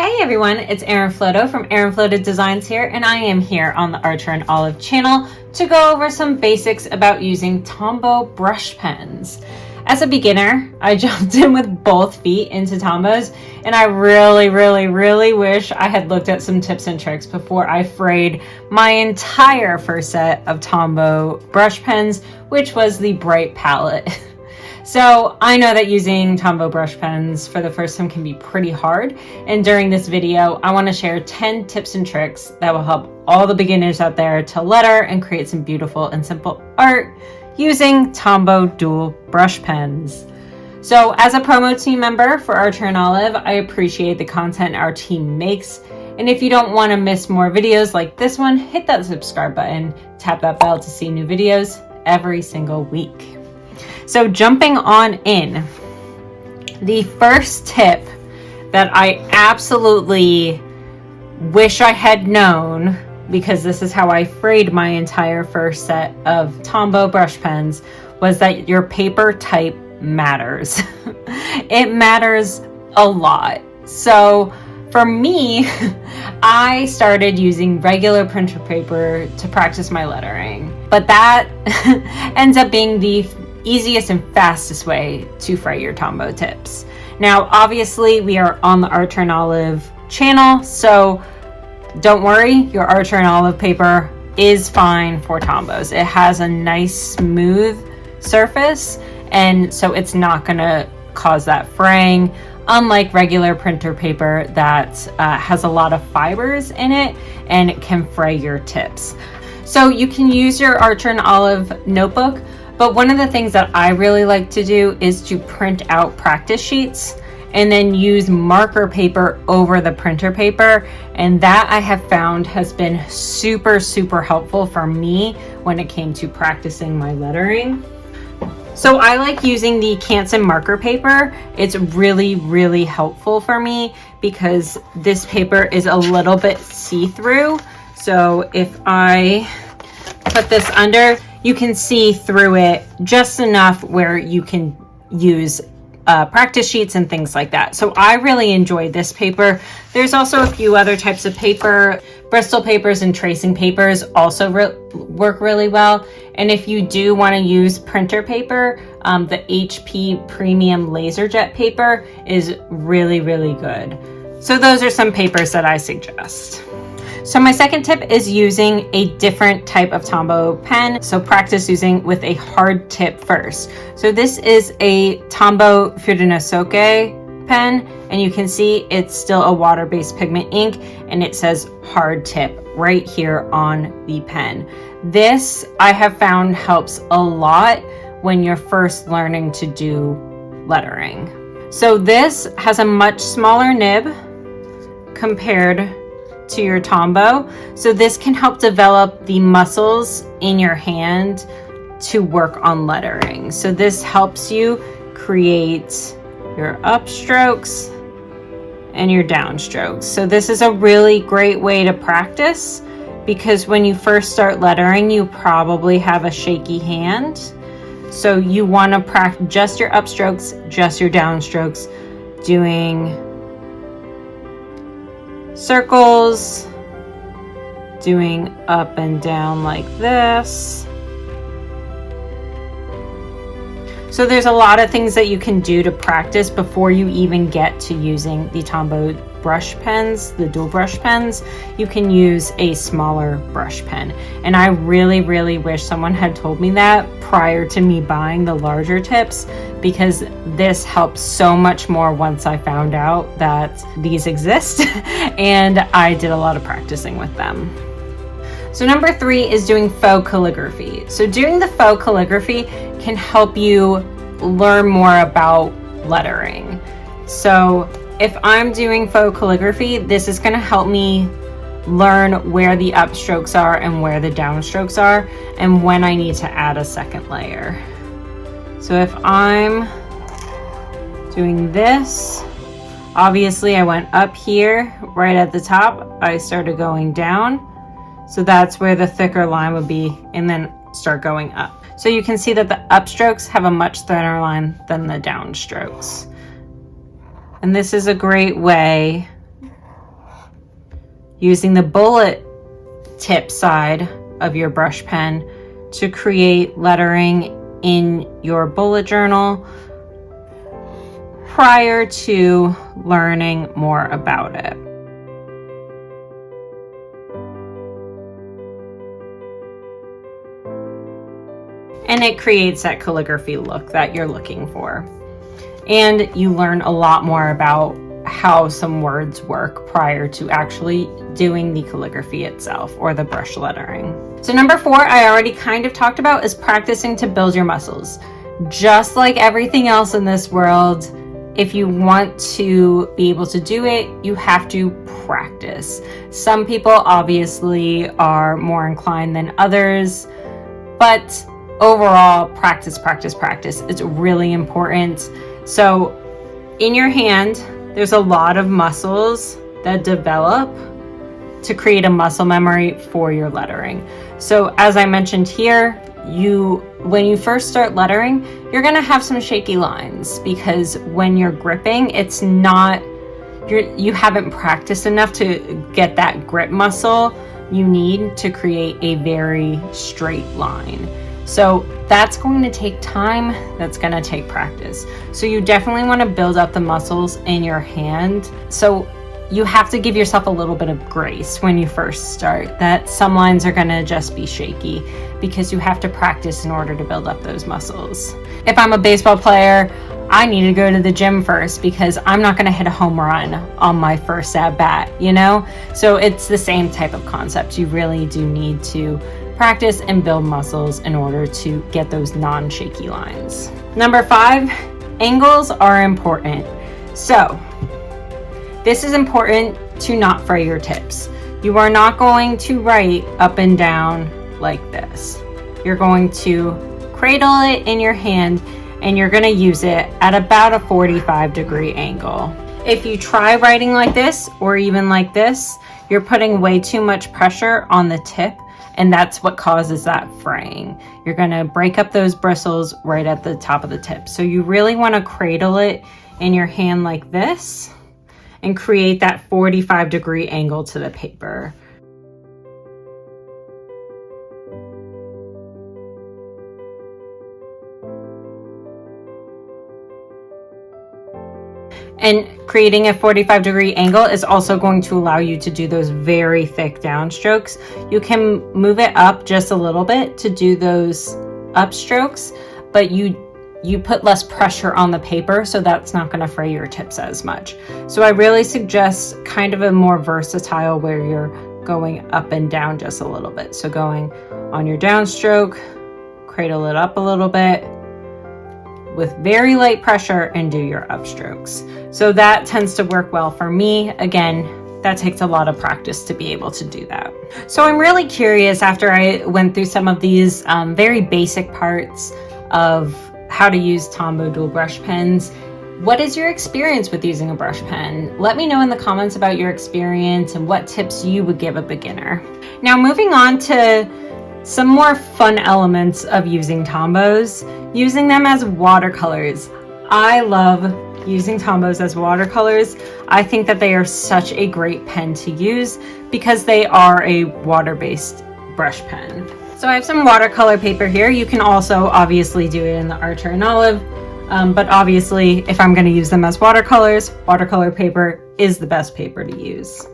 Hey everyone, it's Erin from Erin Floated Designs here, and I am here on the Archer and Olive channel to go over some basics about using Tombow brush pens. As a beginner, I jumped in with both feet into Tombows, and I really wish I had looked at some tips and tricks before I frayed my entire first set of Tombow brush pens, which was the bright palette. So I know that using Tombow brush pens for the first time can be pretty hard, and during this video I want to share 10 tips and tricks that will help all the beginners out there to letter and create some beautiful and simple art using Tombow dual brush pens. So as a promo team member for Archer and Olive, I appreciate the content our team makes, and if you don't want to miss more videos like this one, hit that subscribe button, tap that bell to see new videos every single week. So jumping on in, the first tip that I absolutely wish I had known, because this is how I frayed my entire first set of Tombow brush pens, was that your paper type matters. It matters a lot. So for me, I started using regular printer paper to practice my lettering, but that ends up being the easiest and fastest way to fray your Tombow tips. Now, obviously, we are on the Archer and Olive channel, so don't worry, your Archer and Olive paper is fine for Tombows. It has a nice smooth surface, and so it's not gonna cause that fraying, unlike regular printer paper that has a lot of fibers in it and it can fray your tips. So you can use your Archer and Olive notebook, but one of the things that I really like to do is to print out practice sheets and then use marker paper over the printer paper. And that I have found has been super helpful for me when it came to practicing my lettering. So I like using the Canson marker paper. It's really helpful for me because this paper is a little bit see-through. So if I put this under, you can see through it just enough where you can use practice sheets and things like that. So I really enjoy this paper. There's also a few other types of paper. Bristol papers and tracing papers also work really well. And if you do want to use printer paper, the HP Premium LaserJet paper is really good. So those are some papers that I suggest. So my second tip is using a different type of Tombow pen. So practice using with a hard tip first. So this is a Tombow Fudenosuke pen, and you can see it's still a water-based pigment ink, and it says hard tip right here on the pen. This I have found helps a lot when you're first learning to do lettering. So this has a much smaller nib compared to your Tombow, so this can help develop the muscles in your hand to work on lettering. So this helps you create your upstrokes and your downstrokes. So this is a really great way to practice, because when you first start lettering, you probably have a shaky hand. So you want to practice just your upstrokes, just your downstrokes, doing circles, doing up and down like this. So there's a lot of things that you can do to practice before you even get to using the Tombow brush pens, the dual brush pens. You can use a smaller brush pen. And I really wish someone had told me that prior to me buying the larger tips, because this helps so much more once I found out that these exist and I did a lot of practicing with them. So number 3 is doing faux calligraphy. So doing the faux calligraphy can help you learn more about lettering. So if I'm doing faux calligraphy, this is going to help me learn where the upstrokes are and where the downstrokes are, and when I need to add a second layer. So if I'm doing this, obviously I went up here right at the top, I started going down. So that's where the thicker line would be, and then start going up. So you can see that the upstrokes have a much thinner line than the downstrokes. And this is a great way using the bullet tip side of your brush pen to create lettering in your bullet journal prior to learning more about it. And it creates that calligraphy look that you're looking for. And you learn a lot more about how some words work prior to actually doing the calligraphy itself or the brush lettering. So number 4, I already kind of talked about, is practicing to build your muscles. Just like everything else in this world, if you want to be able to do it, you have to practice. Some people obviously are more inclined than others, but overall, practice, practice, practice. It's really important. So in your hand, there's a lot of muscles that develop to create a muscle memory for your lettering. So as I mentioned here, when you first start lettering, you're gonna have some shaky lines because when you're gripping, you haven't practiced enough to get that grip muscle you need to create a very straight line. So that's going to take time, that's going to take practice. So you definitely want to build up the muscles in your hand. So you have to give yourself a little bit of grace when you first start, that some lines are going to just be shaky because you have to practice in order to build up those muscles. If I'm a baseball player, I need to go to the gym first because I'm not going to hit a home run on my first at bat, you know? So it's the same type of concept. You really do need to practice and build muscles in order to get those non-shaky lines. Number 5, angles are important. So this is important to not fray your tips. You are not going to write up and down like this. You're going to cradle it in your hand and you're going to use it at about a 45-degree angle. If you try writing like this or even like this, you're putting way too much pressure on the tip, and that's what causes that fraying. You're going to break up those bristles right at the top of the tip. So you really want to cradle it in your hand like this and create that 45-degree angle to the paper. And creating a 45-degree angle is also going to allow you to do those very thick downstrokes. You can move it up just a little bit to do those upstrokes, but you put less pressure on the paper, so that's not going to fray your tips as much. So I really suggest kind of a more versatile where you're going up and down just a little bit. So going on your downstroke, cradle it up a little bit with very light pressure and do your upstrokes. So that tends to work well for me. Again, that takes a lot of practice to be able to do that. So I'm really curious, after I went through some of these very basic parts of how to use Tombow dual brush pens, what is your experience with using a brush pen? Let me know in the comments about your experience and what tips you would give a beginner. Now moving on to some more fun elements of using Tombows, using them as watercolors. I love using Tombows as watercolors. I think that they are such a great pen to use because they are a water-based brush pen. So I have some watercolor paper here. You can also obviously do it in the Archer and Olive, but obviously if I'm going to use them as watercolors, watercolor paper is the best paper to use.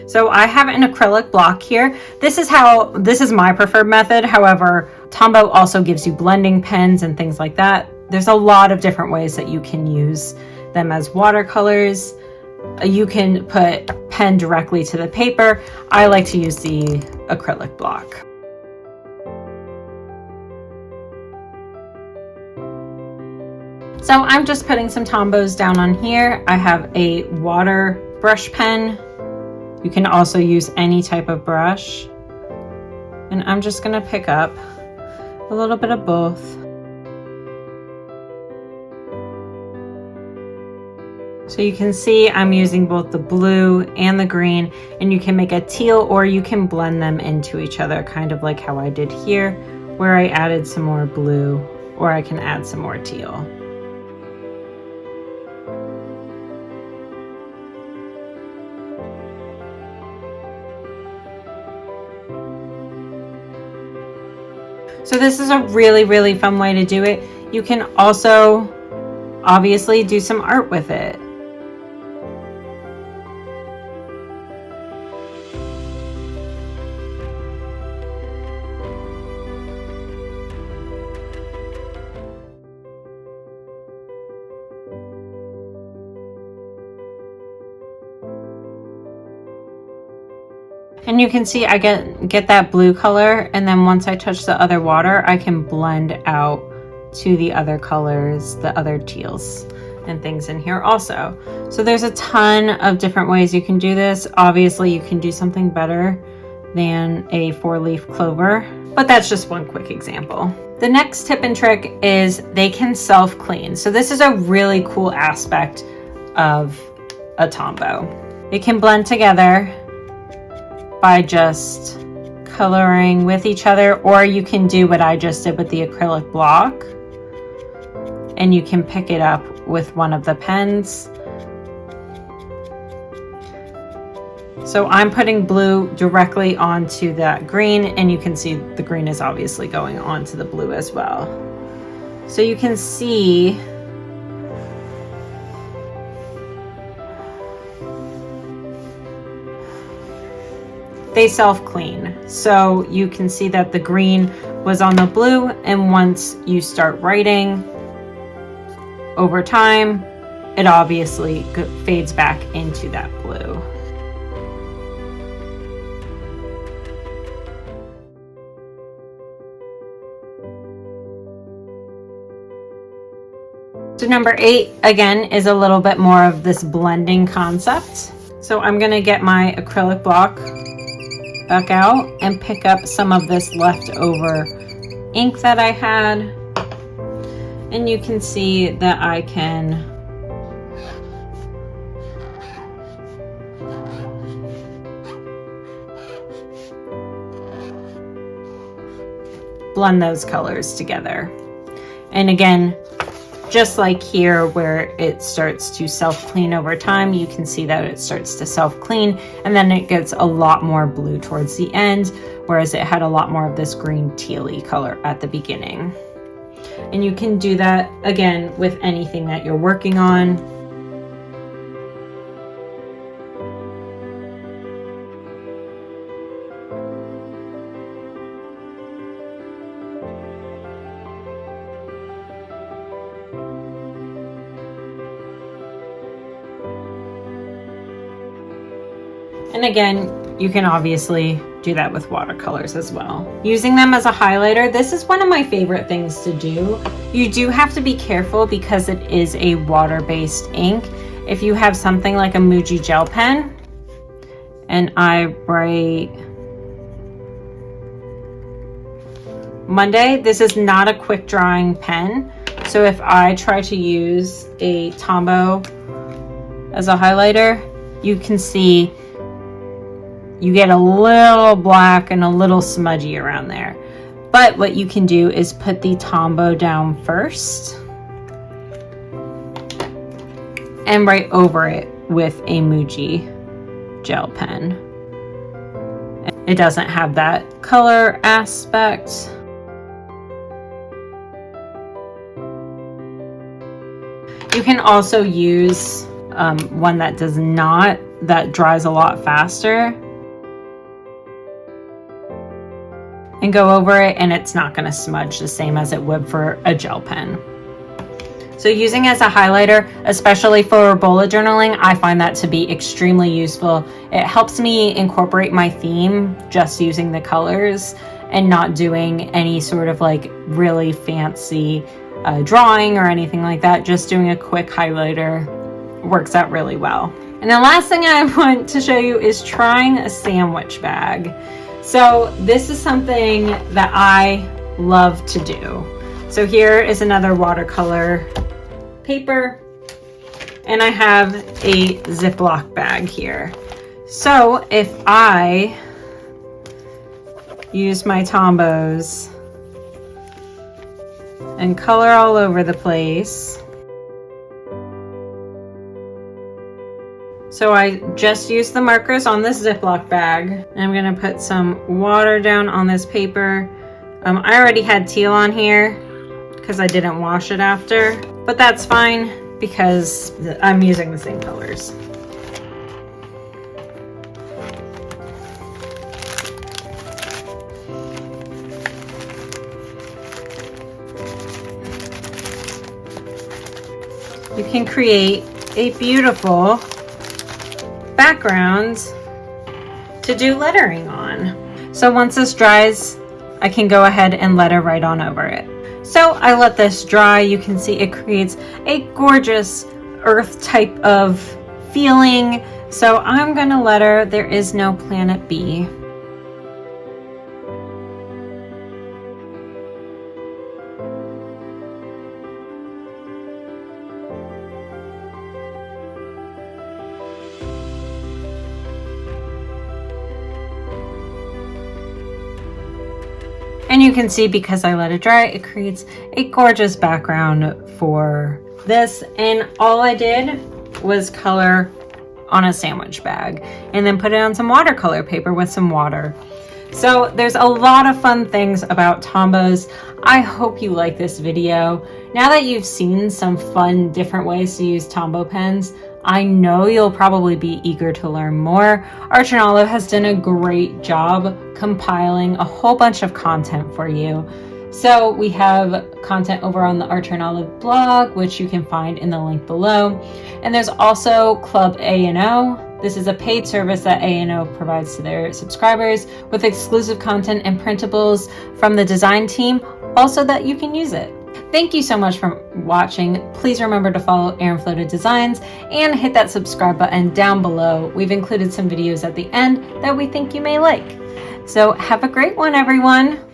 So I have an acrylic block here. This is my preferred method. However, Tombow also gives you blending pens and things like that. There's a lot of different ways that you can use them as watercolors. You can put pen directly to the paper. I like to use the acrylic block. So I'm just putting some Tombows down on here. I have a water brush pen. You can also use any type of brush. And I'm just gonna pick up a little bit of both. So you can see I'm using both the blue and the green, and you can make a teal or you can blend them into each other, kind of like how I did here, where I added some more blue, or I can add some more teal. So this is a really, really fun way to do it. You can also obviously do some art with it. And you can see I get that blue color, and then once I touch the other water, I can blend out to the other colors, the other teals and things in here also. So there's a ton of different ways you can do this. Obviously you can do something better than a 4-leaf clover, but that's just one quick example. The next tip and trick is they can self-clean. So this is a really cool aspect of a Tombow. It can blend together by just coloring with each other, or you can do what I just did with the acrylic block, and you can pick it up with one of the pens. So I'm putting blue directly onto that green, and you can see the green is obviously going onto the blue as well. So you can see they self-clean. So you can see that the green was on the blue, and once you start writing over time, it obviously fades back into that blue. So number 8, again, is a little bit more of this blending concept. So I'm gonna get my acrylic block back out and pick up some of this leftover ink that I had. And you can see that I can blend those colors together. And again, just like here where it starts to self-clean over time, you can see that it starts to self-clean, and then it gets a lot more blue towards the end, whereas it had a lot more of this green tealy color at the beginning. And you can do that again with anything that you're working on. And again, you can obviously do that with watercolors as well. Using them as a highlighter, this is one of my favorite things to do. You do have to be careful because it is a water-based ink. If you have something like a Muji gel pen, and I write Monday, this is not a quick drying pen. So if I try to use a Tombow as a highlighter, you can see you get a little black and a little smudgy around there. But what you can do is put the Tombow down first and write over it with a Muji gel pen. It doesn't have that color aspect. You can also use one that does not, that dries a lot faster, and go over it, and it's not going to smudge the same as it would for a gel pen. So using as a highlighter, especially for bullet journaling, I find that to be extremely useful. It helps me incorporate my theme just using the colors and not doing any sort of like really fancy drawing or anything like that. Just doing a quick highlighter works out really well. And the last thing I want to show you is trying a sandwich bag. So this is something that I love to do. So here is another watercolor paper, and I have a Ziploc bag here. So if I use my Tombows and color all over the place. So I just used the markers on this Ziploc bag. And I'm gonna put some water down on this paper. I already had teal on here because I didn't wash it after, but that's fine because I'm using the same colors. You can create a beautiful background to do lettering on. So once this dries, I can go ahead and letter right on over it. So I let this dry. You can see it creates a gorgeous earth type of feeling. So I'm gonna letter "There is no planet B." And you can see, because I let it dry, it creates a gorgeous background for this. And all I did was color on a sandwich bag and then put it on some watercolor paper with some water. So there's a lot of fun things about Tombows. I hope you like this video. Now that you've seen some fun different ways to use Tombow pens, I know you'll probably be eager to learn more. Archer and Olive has done a great job compiling a whole bunch of content for you. So we have content over on the Archer and Olive blog, which you can find in the link below. And there's also Club A&O. This is a paid service that A&O provides to their subscribers with exclusive content and printables from the design team, also that you can use it. Thank you so much for watching. Please remember to follow Erin Floated Designs and hit that subscribe button down below. We've included some videos at the end that we think you may like. So have a great one, everyone.